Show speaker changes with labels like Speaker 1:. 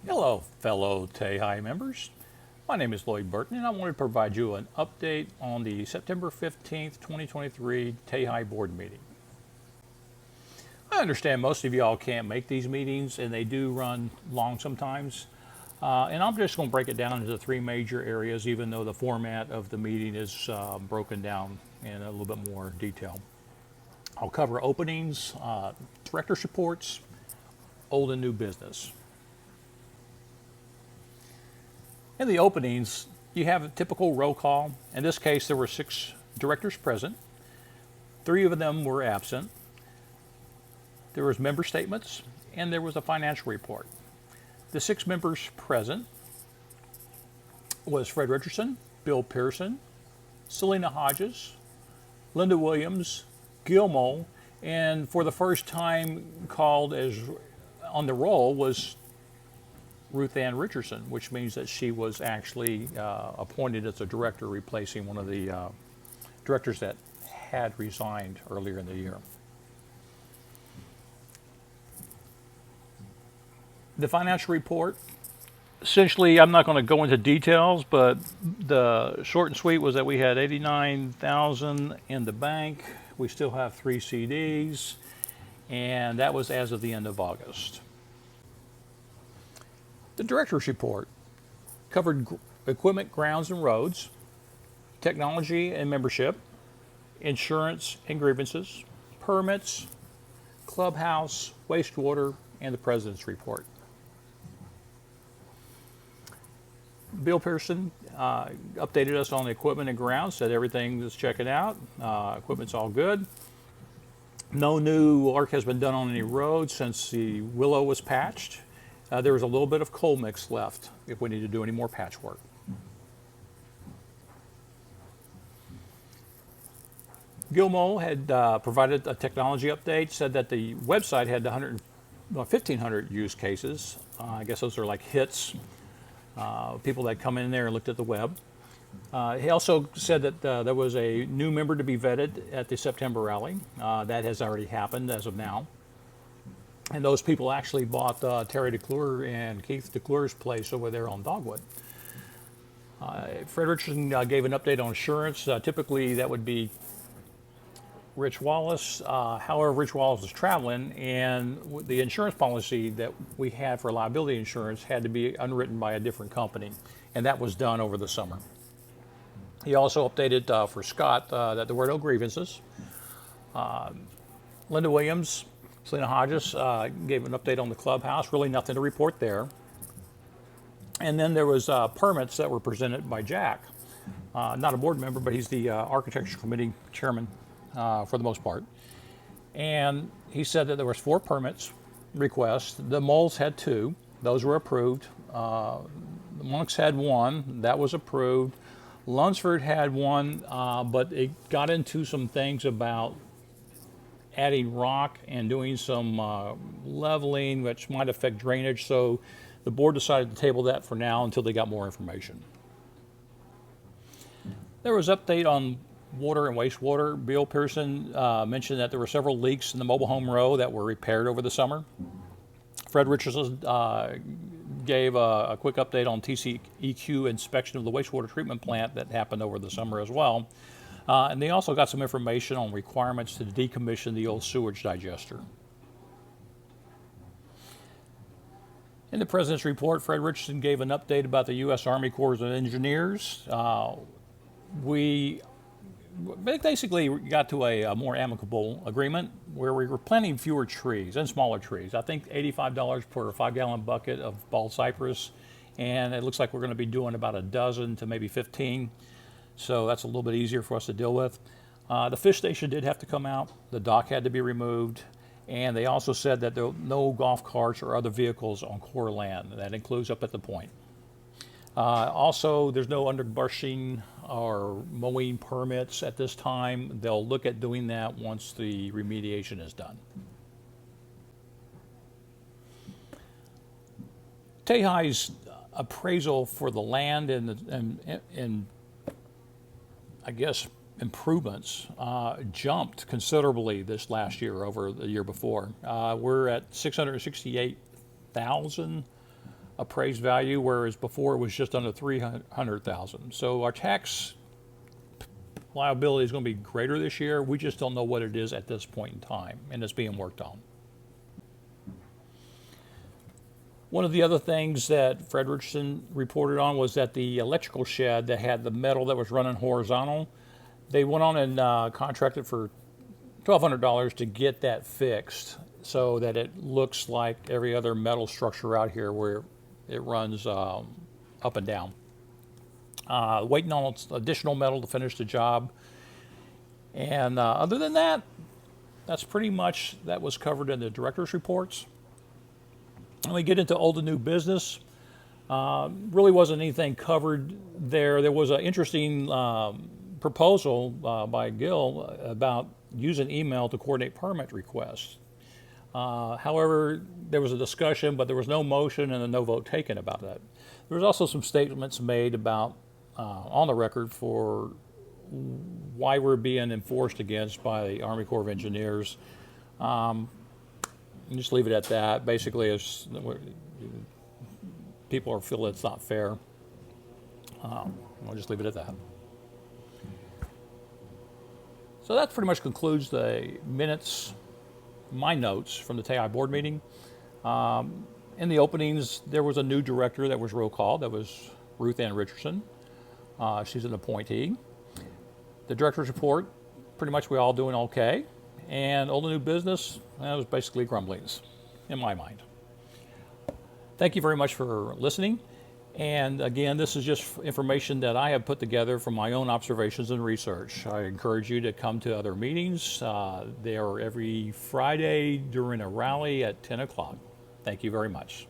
Speaker 1: Hello, fellow TAHI members. My name is Lloyd Burton, and I want to provide you an update on the September 15th, 2023 TAHI board meeting. I understand most of y'all can't make these meetings, and they do run long sometimes. And I'm just going to break it down into three major areas, even though the format of the meeting is broken down in a little bit more detail. I'll cover openings, director's reports, old and new business. In the openings, you have a typical roll call. In this case, there were 6 directors present. 3 of them were absent. There was member statements, and there was a financial report. The 6 members present was Fred Richardson, Bill Pearson, Selena Hodges, Linda Williams, Gilmo, and for the first time called as on the roll was Ruth Ann Richardson, which means that she was actually appointed as a director, replacing one of the directors that had resigned earlier in the year. The financial report, essentially, I'm not going to go into details, but the short and sweet was that we had $89,000 in the bank. We still have 3 CDs, and that was as of the end of August. The director's report covered equipment, grounds, and roads, technology and membership, insurance and grievances, permits, clubhouse, wastewater, and the president's report. Bill Pearson updated us on the equipment and grounds, said everything is checking out. Equipment's all good. No new work has been done on any roads since the Willow was patched. There was a little bit of coal mix left if we need to do any more patchwork. Gilmo had provided a technology update, said that the website had 1,500 use cases. I guess those are like hits, people that come in there and looked at the web. He also said that there was a new member to be vetted at the September rally. That has already happened as of now. And those people actually bought Terry DeClure and Keith DeClure's place over there on Dogwood. Fred Richardson gave an update on insurance. Typically, that would be Rich Wallace. However, Rich Wallace was traveling, and the insurance policy that we had for liability insurance had to be underwritten by a different company, and that was done over the summer. He also updated for Scott that there were no grievances. Linda Williams, Selena Hodges gave an update on the clubhouse. Really nothing to report there. And then there was permits that were presented by Jack. Not a board member, but he's the architecture committee chairman for the most part. And he said that there was 4 permits requests. The Moles had 2. Those were approved. The Monks had 1. That was approved. Lunsford had 1, but it got into some things about adding rock and doing some leveling, which might affect drainage. So the board decided to table that for now until they got more information. There was update on water and wastewater. Bill Pearson mentioned that there were several leaks in the mobile home row that were repaired over the summer. Fred Richardson gave a quick update on TCEQ inspection of the wastewater treatment plant that happened over the summer as well. And they also got some information on requirements to decommission the old sewage digester. In the President's report, Fred Richardson gave an update about the U.S. Army Corps of Engineers. We basically got to a more amicable agreement where we were planting fewer trees and smaller trees. I think $85 per 5-gallon bucket of bald cypress, and it looks like we're going to be doing about a dozen to maybe 15. So that's a little bit easier for us to deal with. The fish station did have to come out. The dock had to be removed. And they also said that there were no golf carts or other vehicles on Corps land. That includes up at the point. Also, there's no underbrushing or mowing permits at this time. They'll look at doing that once the remediation is done. TAHI's appraisal for the land and I guess improvements jumped considerably this last year over the year before. We're at $668,000 appraised value, whereas before it was just under 300,000. So our tax liability is going to be greater this year. We just don't know what it is at this point in time, and it's being worked on. One of the other things that Frederickson reported on was that the electrical shed that had the metal that was running horizontal, they went on and contracted for $1,200 to get that fixed so that it looks like every other metal structure out here where it runs up and down. Waiting on additional metal to finish the job. And other than that, that's pretty much, that was covered in the director's reports. When we get into old and new business, really wasn't anything covered there. There was an interesting proposal by Gil about using email to coordinate permit requests. However, there was a discussion, but there was no motion and no vote taken about that. There was also some statements made about, on the record, for why we're being enforced against by the Army Corps of Engineers. Just leave it at that. Basically, it's, people are feeling it's not fair. I'll just leave it at that. So that pretty much concludes the minutes, my notes from the TAHI board meeting. In the openings, there was a new director that was roll called. That was Ruth Ann Richardson. She's an appointee. The director's report, pretty much we all doing okay. And old and new business, that was basically grumblings, in my mind. Thank you very much for listening. And again, this is just information that I have put together from my own observations and research. I encourage you to come to other meetings. They are every Friday during a rally at 10 o'clock. Thank you very much.